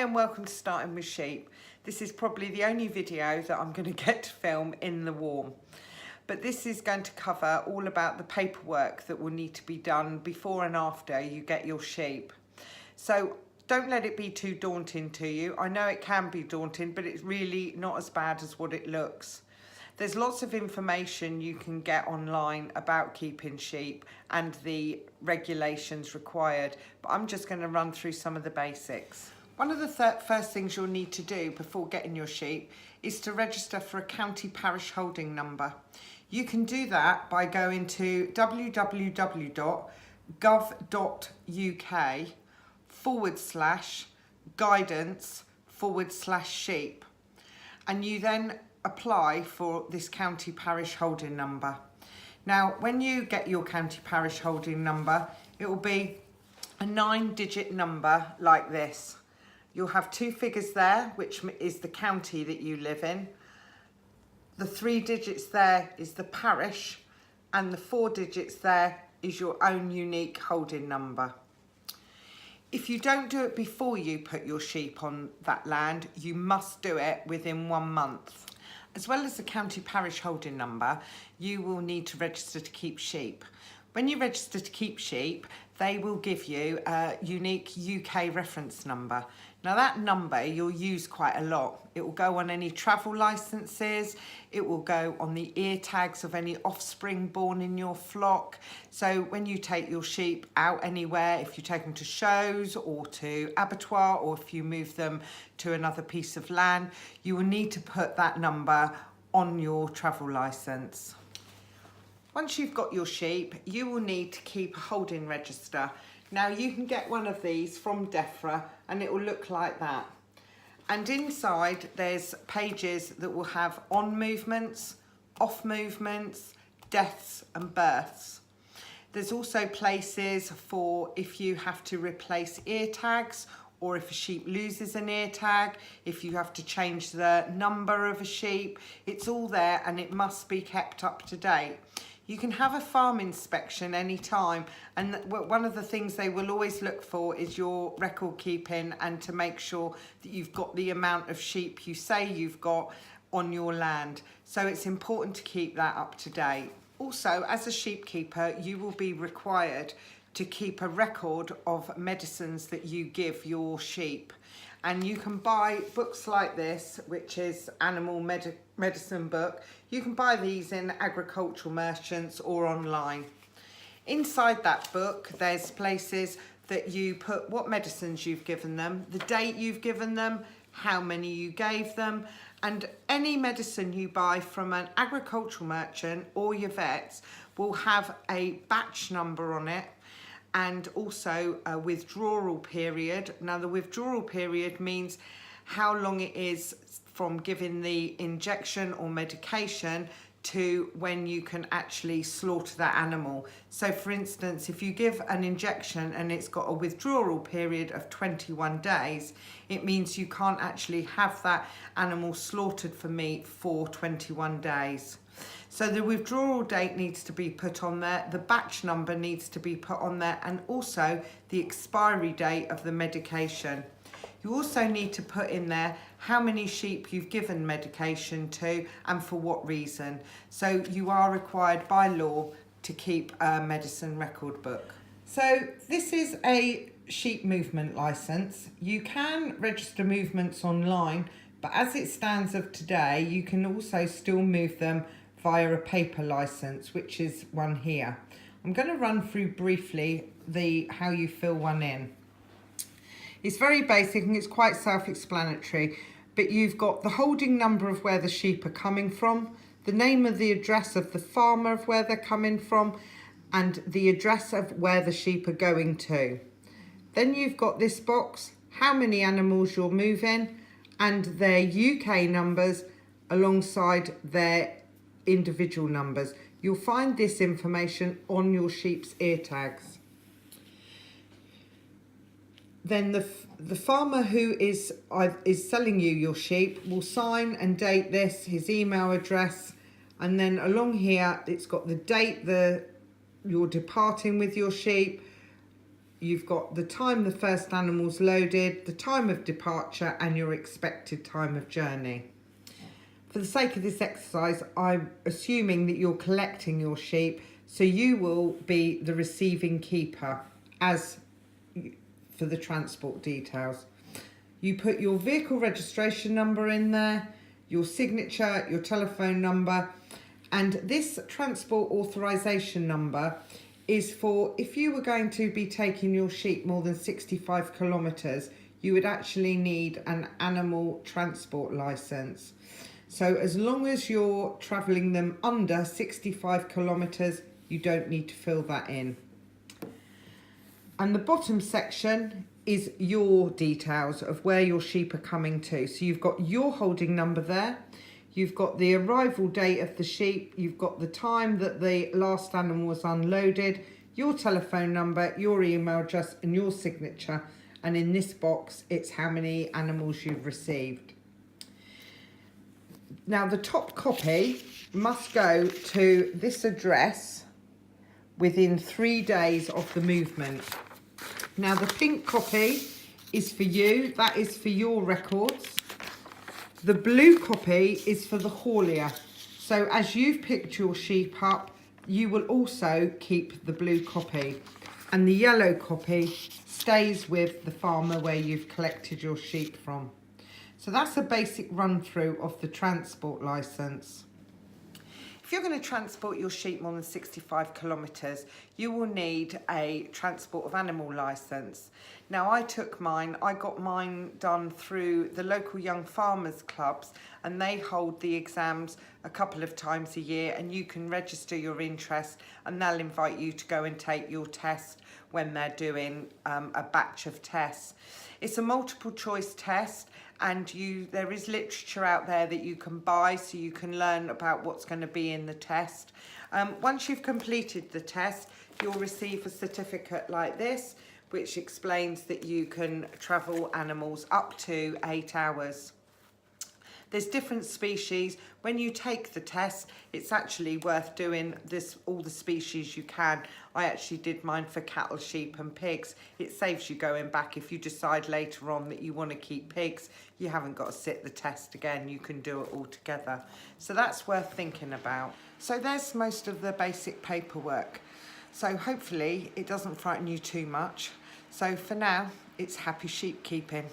and welcome to Starting with Sheep. This is probably the only video that I'm going to get to film in the warm. But this is going to cover all about the paperwork that will need to be done before and after you get your sheep. So don't let it be too daunting to you. I know it can be daunting, but it's really not as bad as what it looks. There's lots of information you can get online about keeping sheep and the regulations required, but I'm just going to run through some of the basics. One of the first things you'll need to do before getting your sheep is to register for a county parish holding number. You can do that by going to www.gov.uk/guidance/sheep, and you then apply for this county parish holding number. Now, when you get your county parish holding number, it will be a 9-digit number like this. You'll have 2 figures there, which is the county that you live in. The 3 digits there is the parish, and the 4 digits there is your own unique holding number. If you don't do it before you put your sheep on that land, you must do it within 1 month. As well as the county parish holding number, you will need to register to keep sheep. When you register to keep sheep, they will give you a unique UK reference number. Now that number you'll use quite a lot. It will go on any travel licenses, it will go on the ear tags of any offspring born in your flock. So when you take your sheep out anywhere, if you take them to shows or to abattoir, or if you move them to another piece of land, you will need to put that number on your travel license. Once you've got your sheep, you will need to keep a holding register. Now you can get one of these from DEFRA and it will look like that. And inside there's pages that will have on movements, off movements, deaths and births. There's also places for if you have to replace ear tags, or if a sheep loses an ear tag, if you have to change the number of a sheep. It's all there and it must be kept up to date. You can have a farm inspection anytime, and one of the things they will always look for is your record keeping and to make sure that you've got the amount of sheep you say you've got on your land. So it's important to keep that up to date. Also, as a sheep keeper, you will be required to keep a record of medicines that you give your sheep. And you can buy books like this, which is Animal Medicine book. You can buy these in agricultural merchants or online. Inside that book, there's places that you put what medicines you've given them, the date you've given them, how many you gave them, and any medicine you buy from an agricultural merchant or your vets will have a batch number on it, and also a withdrawal period. Now the withdrawal period means how long it is from giving the injection or medication to when you can actually slaughter that animal. So for instance, if you give an injection and it's got a withdrawal period of 21 days, it means you can't actually have that animal slaughtered for meat for 21 days. So the withdrawal date needs to be put on there, the batch number needs to be put on there, and also the expiry date of the medication. You also need to put in there how many sheep you've given medication to and for what reason. So you are required by law to keep a medicine record book. So this is a sheep movement licence. You can register movements online, but as it stands of today, you can also still move them via a paper licence, which is one here. I'm going to run through briefly how you fill one in. It's very basic and it's quite self-explanatory, but you've got the holding number of where the sheep are coming from, the name of the address of the farmer of where they're coming from, and the address of where the sheep are going to. Then you've got this box, how many animals you're moving, and their UK numbers alongside their individual numbers. You'll find this information on your sheep's ear tags. Then the farmer who is selling you your sheep will sign and date this, his email address, and then along here it's got the date you're departing with your sheep, you've got the time the first animal's loaded, the time of departure and your expected time of journey. For the sake of this exercise, I'm assuming that you're collecting your sheep, so you will be the receiving keeper as for the transport details. You put your vehicle registration number in there, your signature, your telephone number, and this transport authorisation number is for if you were going to be taking your sheep more than 65 kilometres, you would actually need an animal transport licence. So as long as you're travelling them under 65 kilometres, you don't need to fill that in. And the bottom section is your details of where your sheep are coming to. So you've got your holding number there, you've got the arrival date of the sheep, you've got the time that the last animal was unloaded, your telephone number, your email address and your signature. And in this box, it's how many animals you've received. Now the top copy must go to this address within 3 days of the movement. Now the pink copy is for you, that is for your records. The blue copy is for the haulier. So as you've picked your sheep up, you will also keep the blue copy. And the yellow copy stays with the farmer where you've collected your sheep from. So that's a basic run through of the transport licence. If you're going to transport your sheep more than 65 kilometres, you will need a transport of animal licence. Now I got mine done through the local young farmers clubs, and they hold the exams a couple of times a year, and you can register your interest and they'll invite you to go and take your test when they're doing a batch of tests. It's a multiple choice test, and there is literature out there that you can buy so you can learn about what's going to be in the test. Once you've completed the test, you'll receive a certificate like this, which explains that you can travel animals up to 8 hours. There's different species. When you take the test, it's actually worth doing all the species you can. I actually did mine for cattle, sheep and pigs. It saves you going back. If you decide later on that you want to keep pigs, you haven't got to sit the test again. You can do it all together. So that's worth thinking about. So there's most of the basic paperwork. So hopefully it doesn't frighten you too much. So for now, it's happy sheep keeping.